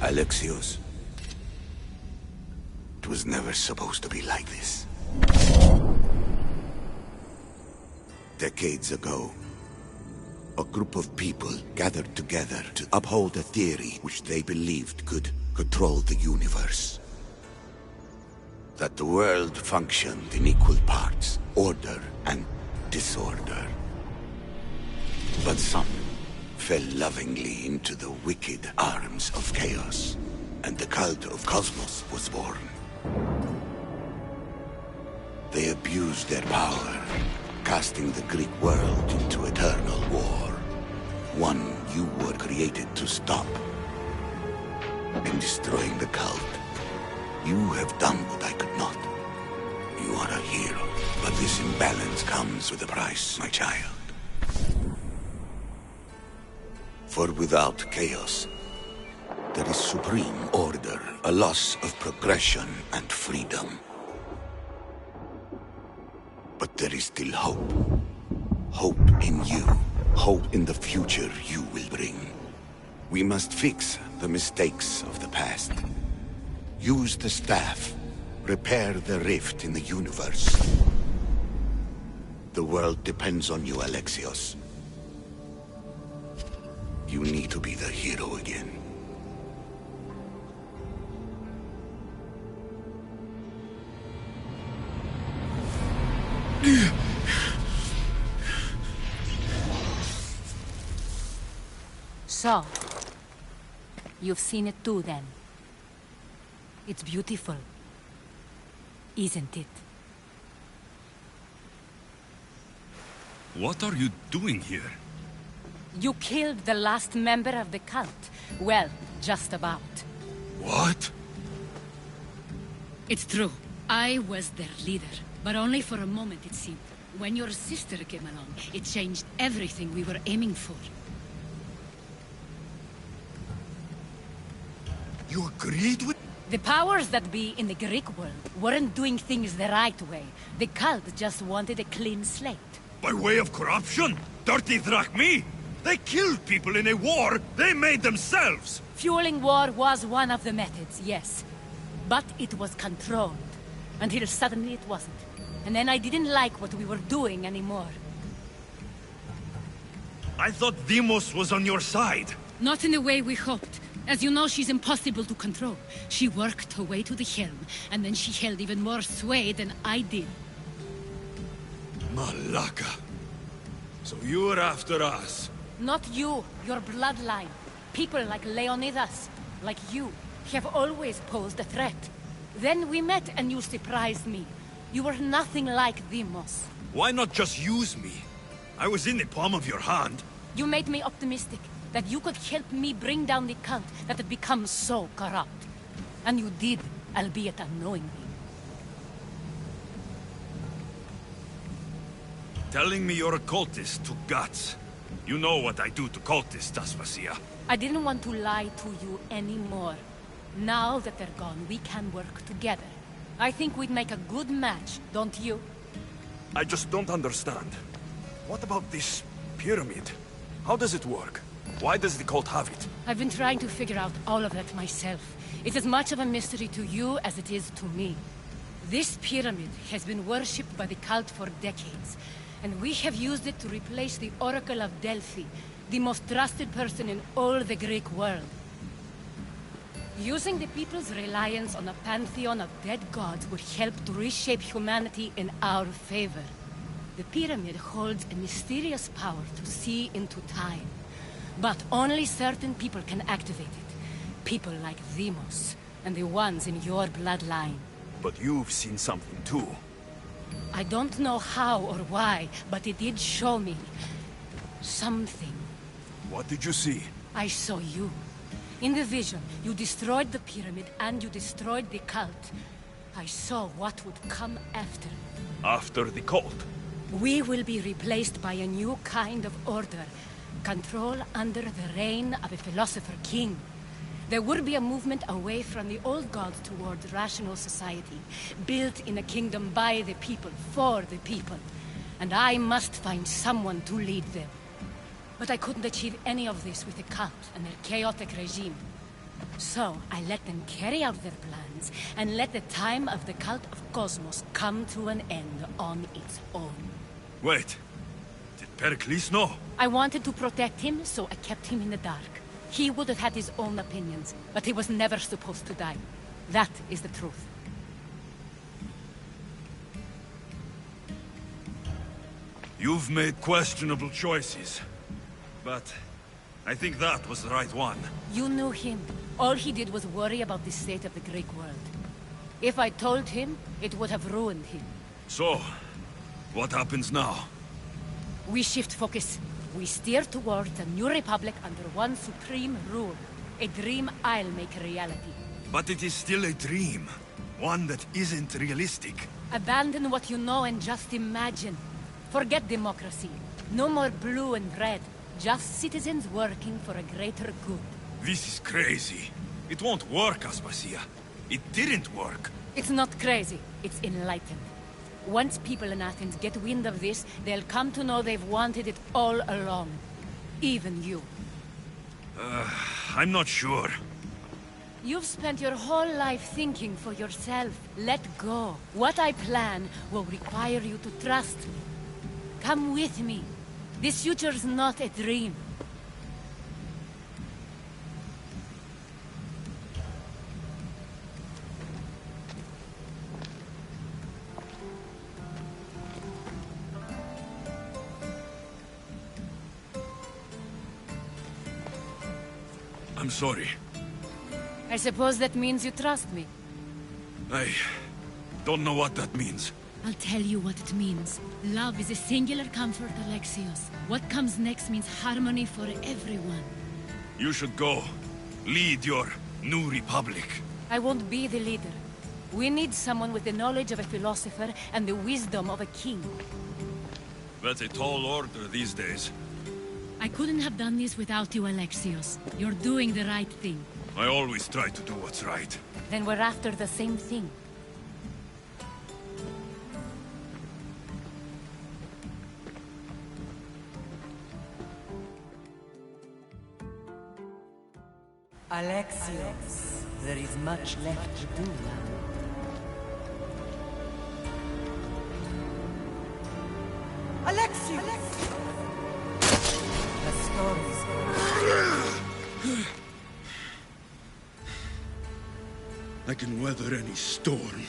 Alexios, it was never supposed to be like this. Decades ago, a group of people gathered together to uphold a theory which they believed could control the universe. That the world functioned in equal parts, order and disorder. But some fell lovingly into the wicked arms of chaos, and the cult of Cosmos was born. They abused their power, casting the Greek world into eternal war. One you were created to stop. In destroying the cult, you have done what I could not. You are a hero, but this imbalance comes with a price, my child. For without chaos, there is supreme order, a loss of progression and freedom. But there is still hope. Hope in you. Hope in the future you will bring. We must fix the mistakes of the past. Use the staff. Repair the rift in the universe. The world depends on you, Alexios. You need to be the hero again. So, you've seen it too, then. It's beautiful, isn't it? What are you doing here? You killed the last member of the cult. Well, just about. What? It's true. I was their leader, but only for a moment, it seemed. When your sister came along, it changed everything we were aiming for. You agreed with... The powers that be in the Greek world weren't doing things the right way. The cult just wanted a clean slate. By way of corruption? Dirty drachmi? They killed people in a war they made themselves! Fueling war was one of the methods, yes. But it was controlled. Until suddenly it wasn't. And then I didn't like what we were doing anymore. I thought Deimos was on your side. Not in the way we hoped. As you know, she's impossible to control. She worked her way to the helm, and then she held even more sway than I did. Malaka. So you were after us? Not you, your bloodline. People like Leonidas, like you, have always posed a threat. Then we met and you surprised me. You were nothing like Deimos. Why not just use me? I was in the palm of your hand. You made me optimistic that you could help me bring down the cult that had become so corrupt. And you did, albeit unknowingly. Telling me you're a cultist took guts. You know what I do to cultists, Aspasia. I didn't want to lie to you anymore. Now that they're gone, we can work together. I think we'd make a good match, don't you? I just don't understand. What about this pyramid? How does it work? Why does the cult have it? I've been trying to figure out all of that myself. It's as much of a mystery to you as it is to me. This pyramid has been worshipped by the cult for decades, and we have used it to replace the Oracle of Delphi, the most trusted person in all the Greek world. Using the people's reliance on a pantheon of dead gods would help to reshape humanity in our favor. The pyramid holds a mysterious power to see into time. But only certain people can activate it. People like Deimos, and the ones in your bloodline. But you've seen something too. I don't know how or why, but it did show me something. What did you see? I saw you. In the vision, you destroyed the pyramid and you destroyed the cult. I saw what would come after. After the cult? We will be replaced by a new kind of order. Control under the reign of a philosopher king. There would be a movement away from the old gods toward rational society, built in a kingdom by the people, for the people. And I must find someone to lead them. But I couldn't achieve any of this with the cult and their chaotic regime. So, I let them carry out their plans, and let the time of the cult of Cosmos come to an end on its own. Wait. Did Pericles know? I wanted to protect him, so I kept him in the dark. He would have had his own opinions, but he was never supposed to die. That is the truth. You've made questionable choices. But I think that was the right one. You knew him. All he did was worry about the state of the Greek world. If I told him, it would have ruined him. So, what happens now? We shift focus. We steer towards a new republic under one supreme rule. A dream I'll make a reality. But it is still a dream. One that isn't realistic. Abandon what you know and just imagine. Forget democracy. No more blue and red. Just citizens working for a greater good. This is crazy. It won't work, Aspasia. It didn't work. It's not crazy. It's enlightened. Once people in Athens get wind of this, they'll come to know they've wanted it all along. Even you. I'm not sure. You've spent your whole life thinking for yourself. Let go. What I plan will require you to trust me. Come with me. This future's not a dream. I'm sorry. I suppose that means you trust me. I don't know what that means. I'll tell you what it means. Love is a singular comfort, Alexios. What comes next means harmony for everyone. You should go. Lead your new republic. I won't be the leader. We need someone with the knowledge of a philosopher and the wisdom of a king. That's a tall order these days. I couldn't have done this without you, Alexios. You're doing the right thing. I always try to do what's right. Then we're after the same thing. Alexios, there is much left to do now. Alexios! The story's I can weather any storm.